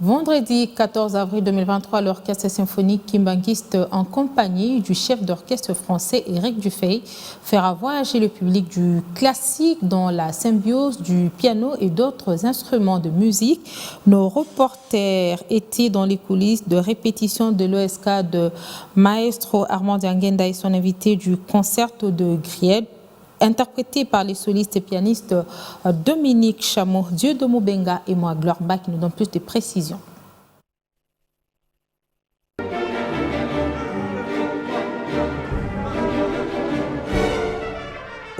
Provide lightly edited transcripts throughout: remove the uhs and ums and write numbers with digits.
Vendredi 14 avril 2023, l'orchestre symphonique kimbanguiste en compagnie du chef d'orchestre français Éric Dufay fera voyager le public du classique dans la symbiose du piano et d'autres instruments de musique. Nos reporters étaient dans les coulisses de répétition de l'OSK de Maestro Armand Dianguenda et son invité du concerto de Grieg, interprété par les solistes et pianistes Dominique Chameau, Dieudonné Moubenga et moi, Gloire Bach, qui nous donnent plus de précisions.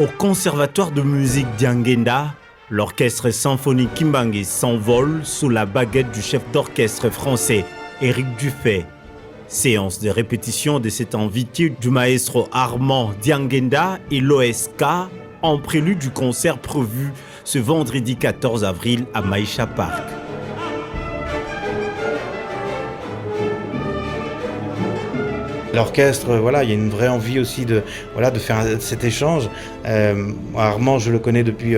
Au Conservatoire de musique Dianguenda, l'orchestre symphonique kimbanguiste s'envole sous la baguette du chef d'orchestre français Éric Dufay. Séance de répétition de cet invité du maestro Armand Dianguenda et l'OSK en prélude du concert prévu ce vendredi 14 avril à Maïcha Park. L'orchestre, voilà, il y a une vraie envie aussi de faire cet échange. Armand, je le connais depuis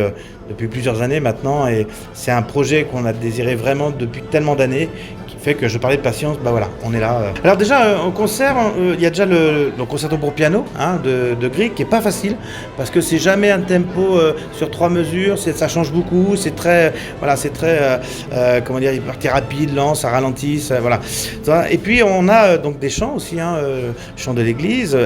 plusieurs années maintenant et c'est un projet qu'on a désiré vraiment depuis tellement d'années qui fait que je parlais de patience, bah voilà, on est là. Alors déjà, au concert, il y a déjà le concerto pour piano de Grieg qui est pas facile parce que c'est jamais un tempo sur 3 mesures, ça change beaucoup, c'est très, comment dire, partie rapide, lent, ça ralentit, voilà. Et puis on a donc des chants aussi, chants de l'église.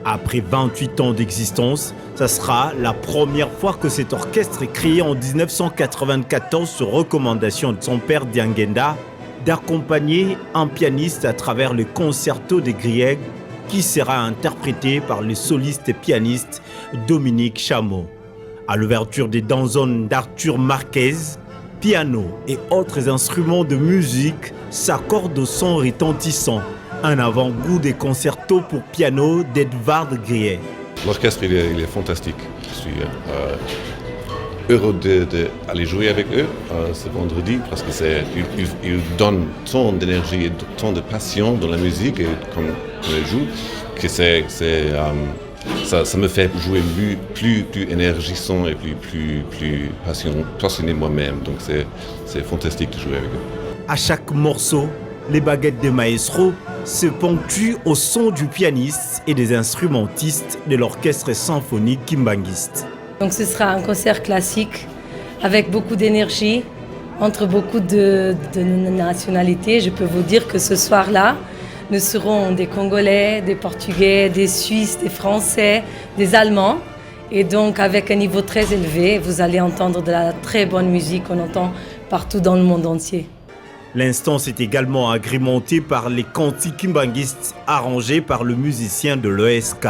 Après 28 ans d'existence, ça sera la première fois que cet orchestre est créé en 1994 sur recommandation de son père Dianguenda d'accompagner un pianiste à travers le concerto de Grieg qui sera interprété par le soliste et pianiste Dominique Chameau. À l'ouverture des danzones d'Arthur Marquez, piano et autres instruments de musique s'accordent au son retentissant. Un avant-goût des concertos pour piano d'Edvard Grieg. L'orchestre, il est fantastique. Je suis heureux d'aller jouer avec eux ce vendredi parce qu'ils donnent tant d'énergie et tant de passion dans la musique et comme ils jouent que ça me fait jouer plus énergisant et plus passionné moi-même. Donc c'est fantastique de jouer avec eux. À chaque morceau, les baguettes des maestros se ponctuent au son du pianiste et des instrumentistes de l'orchestre symphonique kimbanguiste. Donc ce sera un concert classique avec beaucoup d'énergie, entre beaucoup de nationalités. Je peux vous dire que ce soir-là, nous serons des Congolais, des Portugais, des Suisses, des Français, des Allemands. Et donc avec un niveau très élevé, vous allez entendre de la très bonne musique qu'on entend partout dans le monde entier. L'instance est également agrémentée par les cantiques kimbanguistes arrangés par le musicien de l'OSK.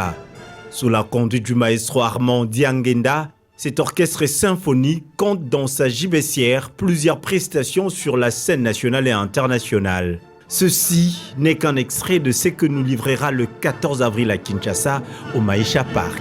Sous la conduite du maestro Armand Dianguenda, cet orchestre symphonique compte dans sa gibecière plusieurs prestations sur la scène nationale et internationale. Ceci n'est qu'un extrait de ce que nous livrera le 14 avril à Kinshasa au Maïcha Park.